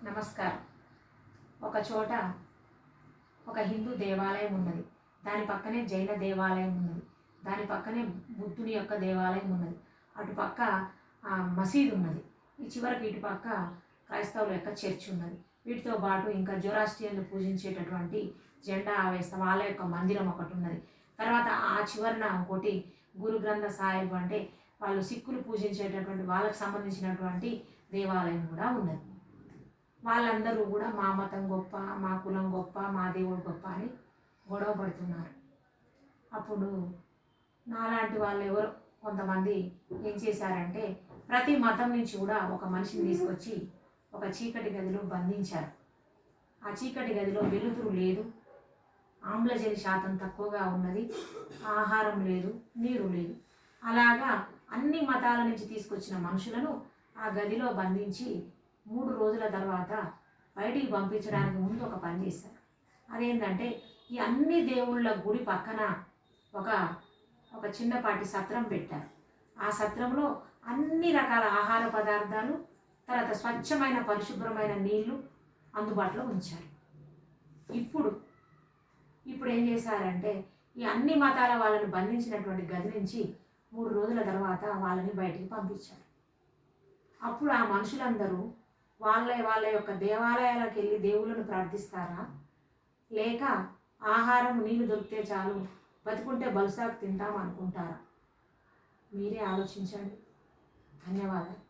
నమస్కారం. ఒక చోట ఒక హిందూ దేవాలయం ఉన్నది. దాని పక్కనే జైన దేవాలయం ఉన్నది. దాని పక్కనే బుద్ధుని యొక్క దేవాలయం ఉన్నది. అటుపక్క మసీదు ఉన్నది. ఈ చివరికి ఇటుపక్క క్రైస్తవుల యొక్క చర్చ్ ఉన్నది. వీటితో పాటు ఇంకా జొరాస్ట్రియన్లు పూజించేటటువంటి జెండా ఆవేశం వాళ్ళ యొక్క మందిరం ఒకటి ఉన్నది. తర్వాత ఆ చివరన ఇంకోటి గురు గ్రంథ సాహిబ్ అంటే వాళ్ళు సిక్కులు పూజించేటటువంటి వాళ్ళకు సంబంధించినటువంటి దేవాలయం కూడా ఉన్నది. వాళ్ళందరూ కూడా మా మతం గొప్ప, మా కులం గొప్ప, మా దేవుడు గొప్ప అని గొడవ పడుతున్నారు. అప్పుడు నాలాంటి వాళ్ళు ఎవరు కొంతమంది ఏం చేశారంటే ప్రతి మతం నుంచి కూడా ఒక మనిషిని తీసుకొచ్చి ఒక చీకటి గదిలో బంధించారు. ఆ చీకటి గదిలో వెలుతురు లేదు, ఆమ్లజని శాతం తక్కువగా ఉన్నది, ఆహారం లేదు, నీరు లేదు. అలాగా అన్ని మతాల నుంచి తీసుకొచ్చిన మనుషులను ఆ గదిలో బంధించి 3 రోజుల తర్వాత బయటికి పంపించడానికి ముందు ఒక పని చేశారు. అదేంటంటే ఈ అన్ని దేవుళ్ళ గుడి పక్కన ఒక చిన్నపాటి సత్రం పెట్టారు. ఆ సత్రంలో అన్ని రకాల ఆహార పదార్థాలు, తర్వాత స్వచ్ఛమైన పరిశుభ్రమైన నీళ్లు అందుబాటులో ఉంచారు. ఇప్పుడు ఏం చేశారంటే ఈ అన్ని మతాల వాళ్ళని బంధించినటువంటి గది నుంచి 3 రోజుల తర్వాత వాళ్ళని బయటికి పంపించారు. అప్పుడు ఆ మనుషులందరూ వాళ్ళ యొక్క దేవాలయాలకు వెళ్ళి దేవుళ్ళను ప్రార్థిస్తారా, లేక ఆహారం నీళ్ళు దొరికితే చాలు బతుకుంటే బలుసాకు తింటాం అనుకుంటారా? మీరే ఆలోచించండి. ధన్యవాదాలు.